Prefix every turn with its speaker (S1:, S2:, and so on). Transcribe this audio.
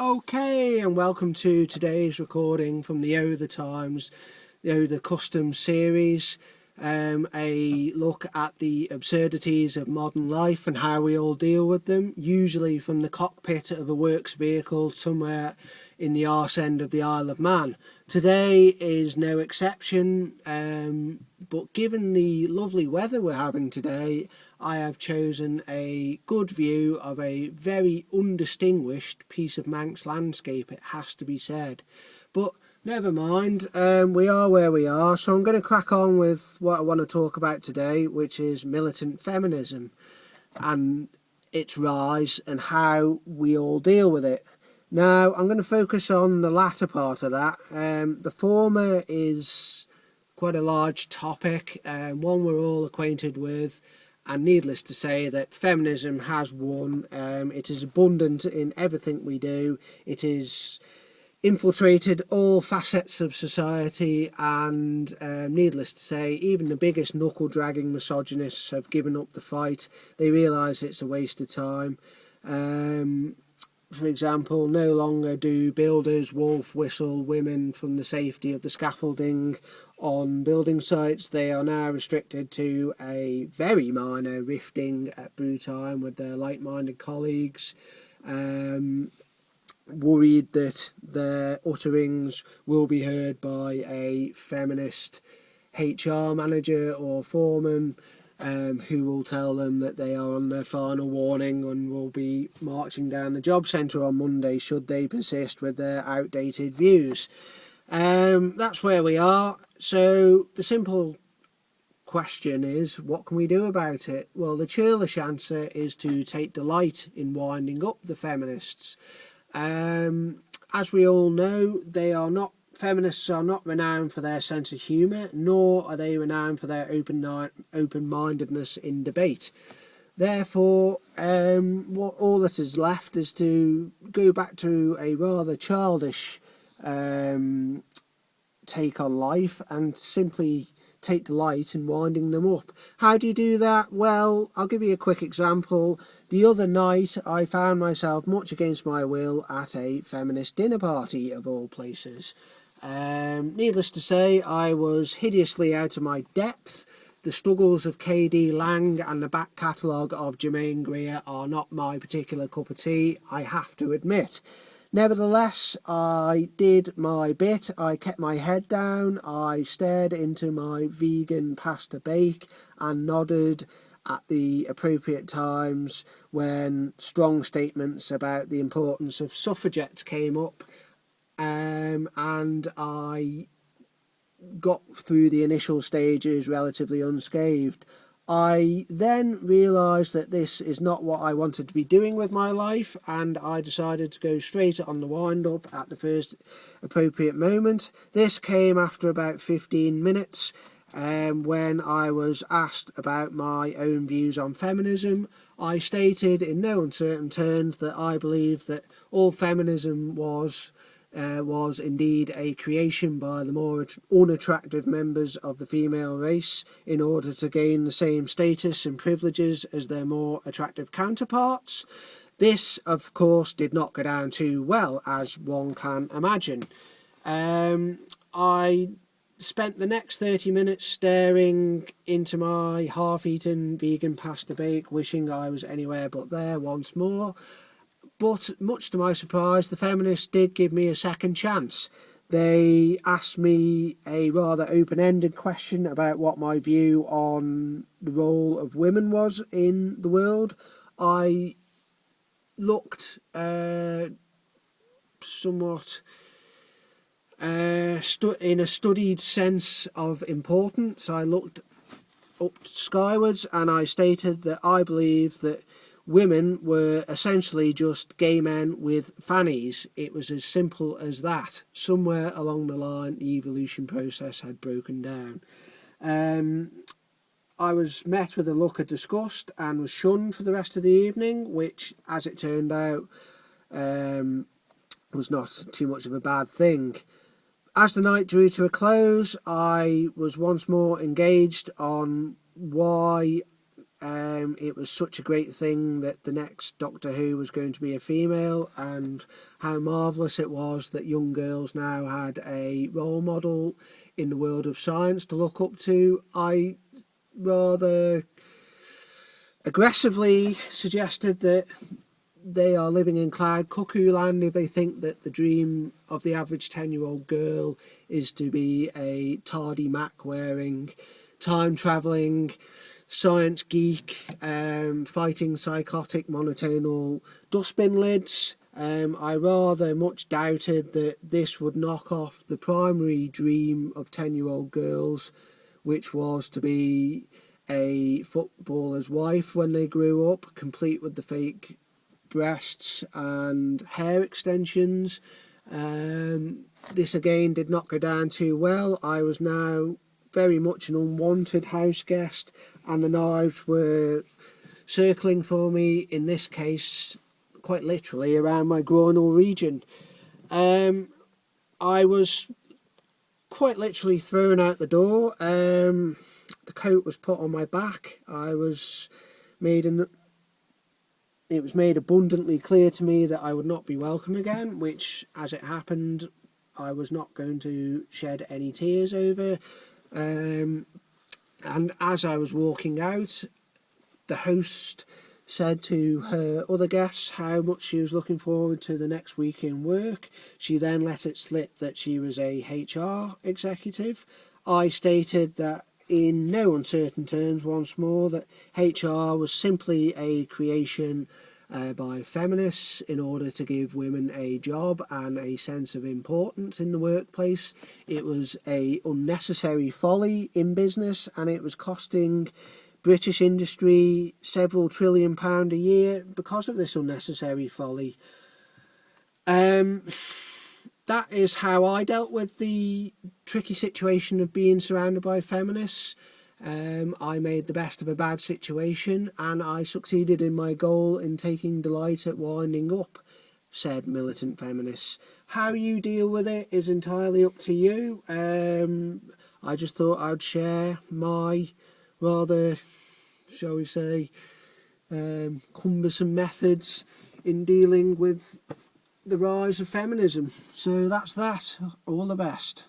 S1: Okay, and welcome to today's recording from the O the Times, the Custom series, a look at the absurdities of modern life and how we all deal with them, usually from the cockpit of a works vehicle somewhere in the arse end of the Isle of Man. Today is no exception, but given the lovely weather we're having today, I have chosen a good view of a very undistinguished piece of Manx landscape, it has to be said. But never mind, we are where we are, so I'm going to crack on with what I want to talk about today, which is militant feminism and its rise and how we all deal with it. Now, I'm going to focus on the latter part of that. The former is quite a large topic, one we're all acquainted with, and needless to say that feminism has won. It is abundant in everything we do. It is infiltrated all facets of society, and needless to say, even the biggest knuckle-dragging misogynists have given up the fight. They realise it's a waste of time. For example, no longer do builders wolf whistle women from the safety of the scaffolding on building sites. They are now restricted to a very minor rifting at brew time with their like-minded colleagues, worried that their utterings will be heard by a feminist HR manager or foreman, who will tell them that they are on their final warning and will be marching down the job centre on Monday should they persist with their outdated views. That's where we are. So the simple question is, what can we do about it? Well, the churlish answer is to take delight in winding up the feminists. As we all know, feminists are not renowned for their sense of humour, nor are they renowned for their open-mindedness in debate. Therefore, all that is left is to go back to a rather childish take on life and simply take delight in winding them up. How do you do that? Well, I'll give you a quick example. The other night I found myself, much against my will, at a feminist dinner party of all places. Needless to say, I was hideously out of my depth. The struggles of K.D. Lang and the back catalogue of Germaine Greer are not my particular cup of tea, I have to admit. Nevertheless, I did my bit. I kept my head down. I stared into my vegan pasta bake and nodded at the appropriate times when strong statements about the importance of suffragettes came up, and I got through the initial stages relatively unscathed. I then realised that this is not what I wanted to be doing with my life, and I decided to go straight on the wind-up at the first appropriate moment. This came after about 15 minutes, when I was asked about my own views on feminism. I stated in no uncertain terms that I believed that all feminism was indeed a creation by the more unattractive members of the female race in order to gain the same status and privileges as their more attractive counterparts. This, of course, did not go down too well, as one can imagine. I spent the next 30 minutes staring into my half-eaten vegan pasta bake, wishing I was anywhere but there once more. But much to my surprise, the feminists did give me a second chance. They asked me a rather open-ended question about what my view on the role of women was in the world. I looked somewhat in a studied sense of importance. I looked up skywards and I stated that I believe that women were essentially just gay men with fannies. It was as simple as that. Somewhere along the line, the evolution process had broken down. I was met with a look of disgust and was shunned for the rest of the evening, which, as it turned out, was not too much of a bad thing. As the night drew to a close, I was once more engaged on why It was such a great thing that the next Doctor Who was going to be a female, and how marvellous it was that young girls now had a role model in the world of science to look up to. I rather aggressively suggested that they are living in cloud cuckoo land if they think that the dream of the average 10-year-old girl is to be a tardy Mac wearing, time travelling science geek, fighting psychotic monotonal dustbin lids. I rather much doubted that this would knock off the primary dream of 10-year-old girls, which was to be a footballer's wife when they grew up, complete with the fake breasts and hair extensions. This again did not go down too well. I was now very much an unwanted house guest, and the knives were circling for me, in this case quite literally around my groinal region. I was quite literally thrown out the door. The coat was put on my back. It was made abundantly clear to me that I would not be welcome again, which, as it happened, I was not going to shed any tears over. And as I was walking out, the host said to her other guests how much she was looking forward to the next week in work. She then let it slip that she was a HR executive. I stated that in no uncertain terms once more that HR was simply a creation by feminists in order to give women a job and a sense of importance in the workplace. It was a unnecessary folly in business, and it was costing British industry several £1 trillion a year because of this unnecessary folly. That is how I dealt with the tricky situation of being surrounded by feminists. I made the best of a bad situation, and I succeeded in my goal in taking delight at winding up said militant feminists. How you deal with it is entirely up to you. I just thought I'd share my rather, shall we say, cumbersome methods in dealing with the rise of feminism. So that's that. All the best.